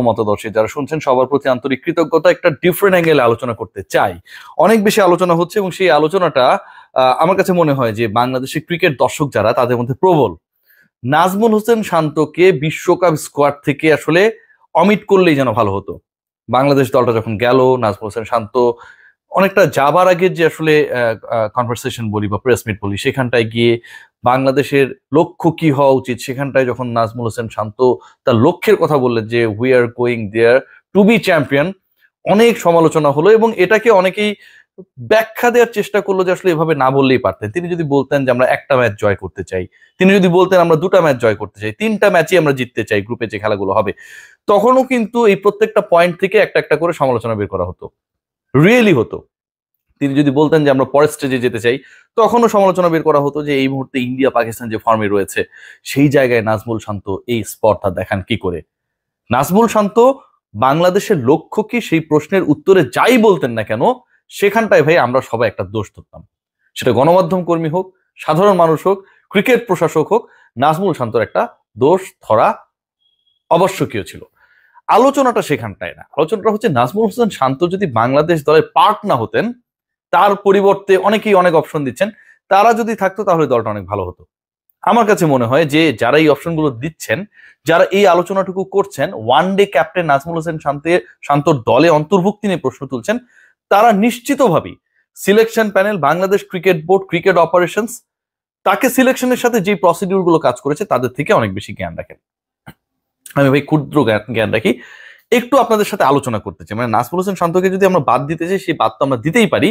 মতাদর্শী যারা শুনছেন সবার প্রতি আন্তরিক কৃতজ্ঞতা। একটা ডিফারেন্ট অ্যাঙ্গেলে আলোচনা করতে চাই। অনেক বেশি আলোচনা হচ্ছে এবং সেই আলোচনাটা আমার কাছে মনে হয় যে বাংলাদেশের ক্রিকেট দর্শক যারা তাদের মধ্যে প্রবল। নাজমুল হোসেন শান্তকে বিশ্বকাপ স্কোয়াড থেকে আসলে অমিট করলেই যেন ভালো হতো। বাংলাদেশ দলটা যখন গেল, নাজমুল হোসেন শান্ত অনেকটা যাবার আগের যে আসলে কনভারসেশন বলি বা প্রেস মিট বলি, সেখানটায় গিয়ে বাংলাদেশের লক্ষ্য কি হওয়া উচিত, সেখানটায় যখন নাজমুল হোসেন শান্ত তার লক্ষ্যের কথা বললেন যে we are going there to be champion, অনেক সমালোচনা হলো এবং এটাকে অনেকেই ব্যাখ্যা দেওয়ার চেষ্টা করলো যে আসলে এভাবে না বললেই পারতেন। তিনি যদি বলতেন যে আমরা একটা ম্যাচ জয় করতে চাই, তিনি যদি বলতেন আমরা দুটা ম্যাচ জয় করতে চাই, তিনটা ম্যাচই আমরা জিততে চাই গ্রুপে যে খেলাগুলো হবে, তখনও কিন্তু এই প্রত্যেকটা পয়েন্ট থেকে একটা একটা করে সমালোচনা বের করা হতো, রিয়েলি হতো। তিনি যদি বলতেন যে আমরা পরের স্টেজে যেতে চাই, তখনও সমালোচনা বের করা হতো যে এই মুহূর্তে ইন্ডিয়া পাকিস্তান যে ফর্মে রয়েছে সেই জায়গায় নাজমুল শান্ত এই স্পটটা দেখান কি করে। নাজমুল শান্ত বাংলাদেশের লক্ষ্য কি, সেই প্রশ্নের উত্তরে যাই বলতেন না কেন, সেখানটায় ভাই আমরা সবাই একটা দোষ ধরতাম। সেটা গণমাধ্যম কর্মী হোক, সাধারণ মানুষ হোক, ক্রিকেট প্রশাসক হোক, নাজমুল শান্তর একটা দোষ ধরা আবশ্যকীয় ছিল। আলোচনাটা সেখানটায় না, আলোচনাটা হচ্ছে নাজমুল হোসেন শান্ত যদি বাংলাদেশ দলের পার্ট না হতেন, তার পরিবর্তে অনেকেই অনেক অপশন দিচ্ছেন, তারা যদি থাকতো তাহলে দলটা অনেক ভালো হতো। আমার কাছে মনে হয় যে যারা এই অপশনগুলো দিচ্ছেন, যারা এই আলোচনাটুকু করছেন, one day captain Nazmul Hossain শান্তর দলে অন্তর্ভুক্তি নিয়ে প্রশ্ন তুলছেন, তারা নিশ্চিতভাবেই selection panel, Bangladesh cricket board, cricket operations, তাকে সিলেকশনের সাথে যে প্রসিডিউর গুলো কাজ করেছে তাদের থেকে অনেক বেশি জ্ঞান রাখেন। আমি ভাই ক্ষুদ্র জ্ঞান রাখি, একটু আপনাদের সাথে আলোচনা করতে চাই। মানে নাজমুল হোসেন শান্তকে যদি আমরা বাদ দিতে চাই, সেই বাদ তো আমরা দিতেই পারি।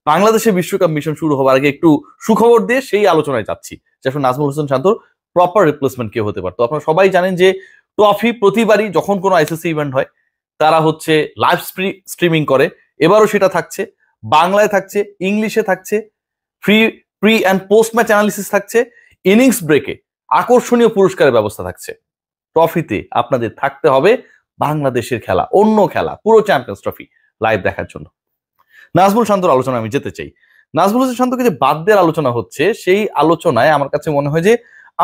বাংলাদেশের বিশ্বকাপ মিশন শুরু হওয়ার আগে একটু সুখবর দিয়ে সেই আলোচনায় যাচ্ছি যে আসলে নাজমুল হোসেন শান্তর প্রপার রিপ্লেসমেন্ট কে হতে পারতো। আপনারা সবাই জানেন যে ট্রফি প্রতিবারই যখন কোনো আইসিসি ইভেন্ট হয় তারা হচ্ছে লাইভ স্ট্রিমিং করে, এবারও সেটা থাকছে, বাংলায় থাকছে, ইংলিশে থাকছে, pre and post match analysis থাকছে, ইনিংস ব্রেকে আকর্ষণীয় পুরস্কারের ব্যবস্থা থাকছে। ট্রফিতে আপনাদের থাকতে হবে বাংলাদেশের খেলা, অন্য খেলা, পুরো চ্যাম্পিয়ন্স ট্রফি লাইভ দেখার জন্য। নাজমুল শান্তর আলোচনা আমি যেতে চাই। নাজমুল হোসেন শান্তকে যে বাদ দেওয়ার আলোচনা হচ্ছে, সেই আলোচনায় আমার কাছে মনে হয় যে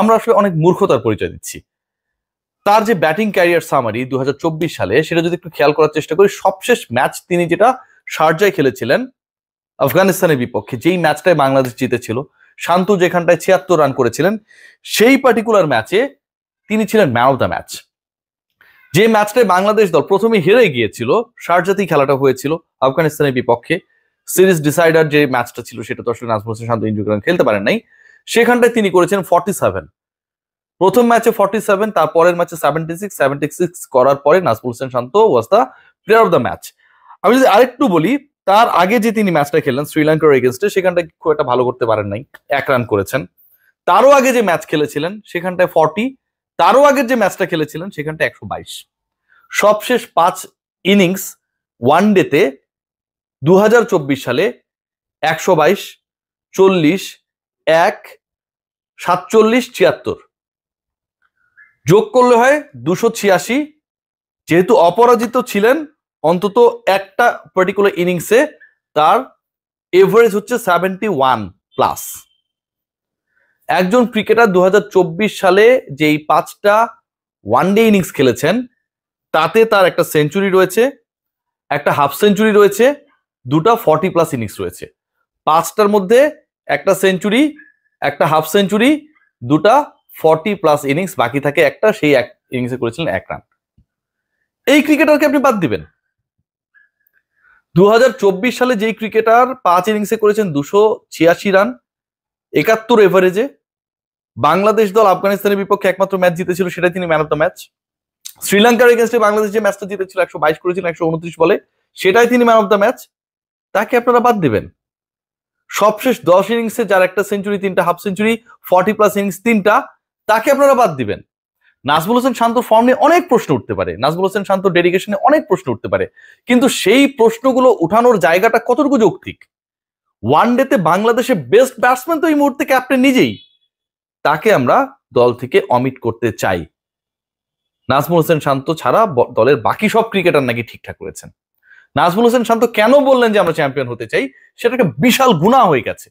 আমরা আসলে অনেক মূর্খতার পরিচয় দিচ্ছি। তার যে ব্যাটিং ক্যারিয়ার সামারি 2024 সালে, সেটা যদি একটু খেয়াল করার চেষ্টা করি, সবশেষ ম্যাচ তিনি যেটা শারজায় খেলেছিলেন আফগানিস্তানের বিপক্ষে, যেই ম্যাচটায় বাংলাদেশ জিতেছিল, শান্ত যেখানটায় 76 রান করেছিলেন, সেই পার্টিকুলার ম্যাচে তিনি ছিলেন ম্যান অফ দ্য ম্যাচ। যে ম্যাচটায় বাংলাদেশ দল প্রথমে হেরে গিয়েছিল, শারজাতেই খেলাটা হয়েছিল আফগানিস্তানের বিপক্ষে, সিরিজ ডিসাইডার যে ম্যাচটা ছিল সেটা তো আসলে নাজমুল হোসেন শান্ত ইনজুরি কারণে খেলতে পারেন নাই, সেখানটায় তিনি করেছেন 47। প্রথম ম্যাচে 47, তারপরের ম্যাচে 76 করার পরে Najmul Hossain Shanto was the player of the match. আমি যদি আরেকটু বলি, তার আগে যে তিনি ম্যাচটা খেললেন শ্রীলঙ্কার এগেনস্টে, সেখানটায় খুব একটা ভালো করতে পারেন নাই, 1 রান করেছেন। তারও আগে যে ম্যাচ খেলেছিলেন সেখানটায় 40, তারও আগের যে ম্যাচটা খেলেছিলেন সেখানটায় 122। সবশেষ 5 ইনিংস ওয়ান ডেতে 2024 সালে 122, 40, 1, 47, 76 যোগ করলে হয় 286। যেহেতু অপরাজিত ছিলেন, অন্তত একটা পার্টিকুলার ইনিংসে তার এভারেজ হচ্ছে 71+। একজন ক্রিকেটার 2024 সালে যেই 5টা ওয়ানডে ইনিংস খেলেছেন, তাতে তার একটা সেঞ্চুরি রয়েছে, একটা হাফ সেঞ্চুরি রয়েছে, দুটা 40+ ইনিংস রয়েছে। 5টার মধ্যে একটা সেঞ্চুরি, একটা হাফ সেঞ্চুরি, দুটা 40+ ইনিংস, বাকি থাকে একটা, সেই এক ইনিংসে করেছিলেন 1 রান। এই ক্রিকেটারকে আপনি বাদ দিবেন? 2024 সালে যেই ক্রিকেটার 5 ইনিংসে করেছেন 286 রান, 71 এভারেজে, বাংলাদেশ দল আফগানিস্তানের বিপক্ষে একমাত্র ম্যাচ জিতেছিল, সেটাই তিনি ম্যান অফ দ্য ম্যাচ। শ্রীলঙ্কার এগেনস্টে বাংলাদেশ যে ম্যাচটা জিতেছিল 122 করেছিলেন 129 বলে, সেটাই তিনি ম্যান অফ দ্য ম্যাচ। তাকে আপনারা বাদ দিবেন? সবশেষ 10 ইনিংসে যার একটা সেঞ্চুরি, 3টা হাফ সেঞ্চুরি, 40+ ইনিংস 3টা, তাকে আপনারা বাদ দিবেন? নাজমুল হোসেন শান্তর ফর্ম নিয়ে অনেক প্রশ্ন উঠতে পারে, নাজমুল হোসেন শান্তর ডেডিকেশনে অনেক প্রশ্ন উঠতে পারে, কিন্তু সেই প্রশ্নগুলো উঠানোর জায়গাটা কতটুকু যৌক্তিক? ওয়ান ডেতে বাংলাদেশের বেস্ট ব্যাটসম্যান তো এই মুহূর্তে ক্যাপ্টেন নিজেই, তাকে আমরা দল থেকে অমিট করতে চাই। নাজমুল হোসেন শান্ত ছাড়া দলের বাকি সব ক্রিকেটার নাকি ঠিকঠাক করেছেন। নাজমুল হোসেন শান্ত কেন বললেন যে আমরা চ্যাম্পিয়ন হতে চাই, সেটা একটা বিশাল গুনাহ হয়ে গেছে।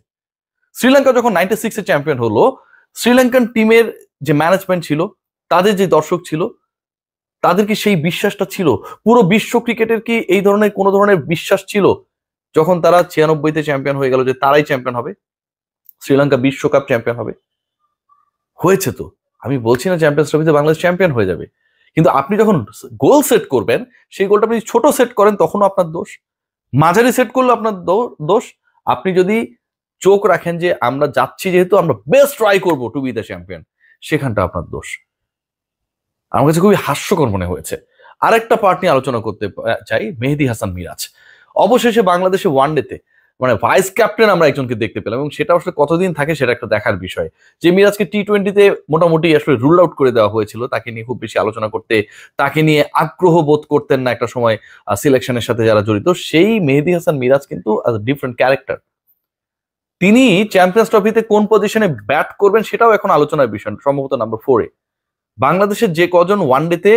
শ্রীলঙ্কা যখন 96-এ চ্যাম্পিয়ন হলো, শ্রীলঙ্কান টিমের যে ম্যানেজমেন্ট ছিল, তাদের যে দর্শক ছিল, তাদের কি সেই বিশ্বাসটা ছিল? পুরো বিশ্ব ক্রিকেটের কি এই ধরনের কোনো ধরনের বিশ্বাস ছিল যখন তারা 96-তে চ্যাম্পিয়ন হয়ে গেল যে তারাই চ্যাম্পিয়ন হবে, শ্রীলঙ্কা বিশ্বকাপ চ্যাম্পিয়ন হবে? হয়েছে তো। আমি বলছি না চ্যাম্পিয়ন্স ট্রফিতে বাংলাদেশ চ্যাম্পিয়ন হয়ে যাবে, কিন্তু আপনি যখন গোল সেট করবেন সেই গোলটা আপনি ছোট সেট করেন তখনও আপনার দোষ, মাঝারি সেট করলে আপনার দোষ। আপনি যদি চোখ রাখেন যে আমরা যাচ্ছি যেহেতু আমরা বেস্ট ট্রাই করবো টু বি দ্য চ্যাম্পিয়ন, সেখানটা আপনার দোষ। আমার কাছে খুবই হাস্যকর মনে হয়েছে। আরেকটা পার্ট নিয়ে আলোচনা করতে চাই, মেহেদী হাসান মিরাজ। অবশেষে বাংলাদেশে ওয়ানডেতে মানে ভাইস ক্যাপ্টেন আমরা একজনকে দেখতে পেলাম, এবং সেটা আসলে কতদিন থাকে সেটা একটা দেখার বিষয়। যে মিরাজকে টি-20তে মোটামুটি আসলে রুল আউট করে দেওয়া হয়েছিল, তাকে নিয়ে খুব বেশি আলোচনা করতে, তাকে নিয়ে আগ্রহ বোধ করতেন না একটা সময় সিলেকশনের সাথে যারা জড়িত। সেই মেহেদী হাসান মিরাজ কিন্তু ডিফারেন্ট ক্যারেক্টার। তিনি চ্যাম্পিয়ন্স ট্রফিতে কোন পজিশনে ব্যাট করবেন সেটাও এখন আলোচনার বিষয়, সম্ভবত নাম্বার 4-এ। বাংলাদেশের যে কজন ওয়ানডেতে,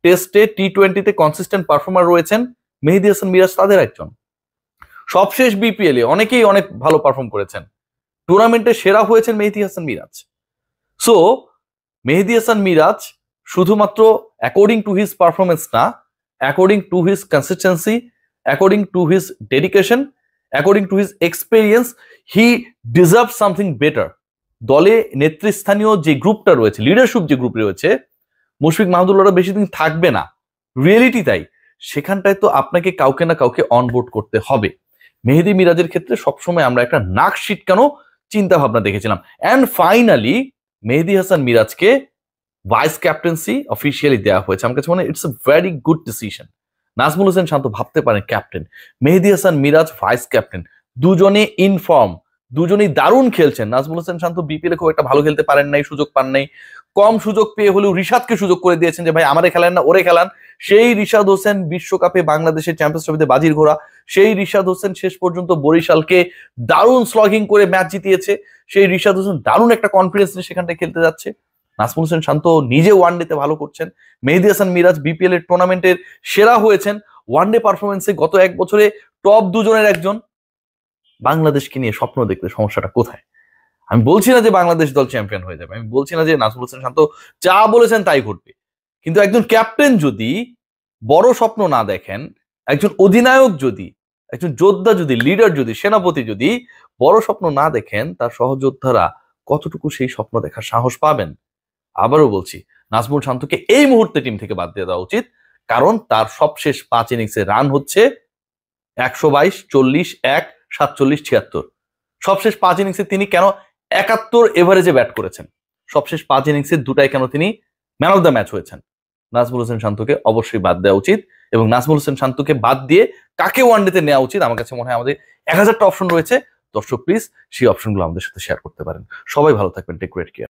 টেস্টে, টি-20তে কনসিস্টেন্ট পারফর্মার রয়েছেন, মেহেদী হাসান মিরাজ তাদের একজন। সবশেষ বিপিএল এ অনেকেই অনেক ভালো পারফর্ম করেছেন, টুর্নামেন্টে সেরা হয়েছেন মেহেদী হাসান মিরাজ। সো মেহেদী হাসান মিরাজ শুধুমাত্র অ্যাকর্ডিং টু হিজ পারফরমেন্স না, according to his consistency, according to his dedication, according to his experience, he deserve something better. দলে নেতৃস্থানীয় যে গ্রুপটা রয়েছে, লিডারশিপ যে গ্রুপ রয়েছে, মুশফিক মাহমুদুল্লাহরা বেশি দিন থাকবে না, রিয়েলিটি তাই। সেখানটায় তো আপনাকে কাউকে না কাউকে অনবোর্ড করতে হবে। মেহেদী মিরাজের ক্ষেত্রে সবসময় আমরা একটা নাক শিটকানো চিন্তা ভাবনা দেখেছিলাম। অ্যান্ড ফাইনালি মেহেদী হাসান মিরাজকে ভাইস ক্যাপ্টেন্সি অফিসিয়ালি দেওয়া হয়েছে। আমার কাছে মনে হয় it's a very good decision. Najmul Hossain Shanto ভাবতে পারেন captain, Mehedi Hasan Miraz vice captain, দুজনে ইনফর্ম, দুজনেই দারুণ খেলছেন। নাজমুল হোসেন শান্ত বিপিএল খুব একটা ভালো খেলতে পারেন নাই, সুযোগ পান নাই, কম সুযোগ পেয়ে হলেও রিশাদকে সুযোগ করে দিয়েছেন যে ভাই আমারে খেলেন না ওরে খেলান। সেই রিশাদ হোসেন বিশ্বকাপে বাংলাদেশের চ্যাম্পিয়ন্স ট্রফিতে বাজির ঘোড়া, সেই রিশাদ হোসেন শেষ পর্যন্ত বরিশালকে দারুণ স্লগিং করে ম্যাচ জিতিয়েছে। সেই রিশাদ হোসেন দারুণ একটা কনফিডেন্স নিয়ে সেখানটায় খেলতে যাচ্ছে। নাজমুল হোসেন শান্ত নিজে ওয়ানডেতে ভালো করছেন, মেহেদী হাসান মিরাজ বিপিএল এর টুর্নামেন্টের সেরা হয়েছেন। ওয়ানডে পারফরমেন্সে গত এক বছরে টপ দুজনের একজন। বাংলাদেশকে নিয়ে স্বপ্ন দেখতে সমস্যাটা কোথায়? আমি বলছি না যে বাংলাদেশ দল চ্যাম্পিয়ন হয়ে যাবে, আমি বলছি না যে নাজমুল হোসেন শান্ত যা বলেছেন তাই ঘটবে, কিন্তু একজন ক্যাপ্টেন যদি বড় স্বপ্ন না দেখেন, একজন অধিনায়ক যদি, একজন যোদ্ধা যদি, লিডার যদি, সেনাপতি যদি বড় স্বপ্ন না দেখেন, তার সহযোদ্ধারা কতটুকু সেই স্বপ্ন দেখার সাহস পাবেন? আবারও বলছি, নাজমুল শান্তকে এই মুহূর্তে টিম থেকে বাদ দিয়ে দেওয়া উচিত, কারণ তার সবশেষ 5 ইনিংসে রান হচ্ছে 122, 40, 1, 47, 76। সবশেষ 5 ইনিংসে তিনি কেন 71 এভারেজে ব্যাট করেছেন? সবশেষ 5 ইনিংসে দুটাই কেন তিনি ম্যান অফ দ্য ম্যাচ হয়েছেন? নাজমুল হোসেন শান্তকে অবশ্যই বাদ দেওয়া উচিত, এবং নাজমুল হোসেন শান্তকে বাদ দিয়ে কাকে ওয়ানডেতে নেওয়া উচিত? আমার কাছে মনে হয় আমাদের 1000টা অপশন রয়েছে। দর্শক প্লিজ সেই অপশনগুলো আমাদের সাথে শেয়ার করতে পারেন। সবাই ভালো থাকবেন, টেক গ্রেট কেয়ার।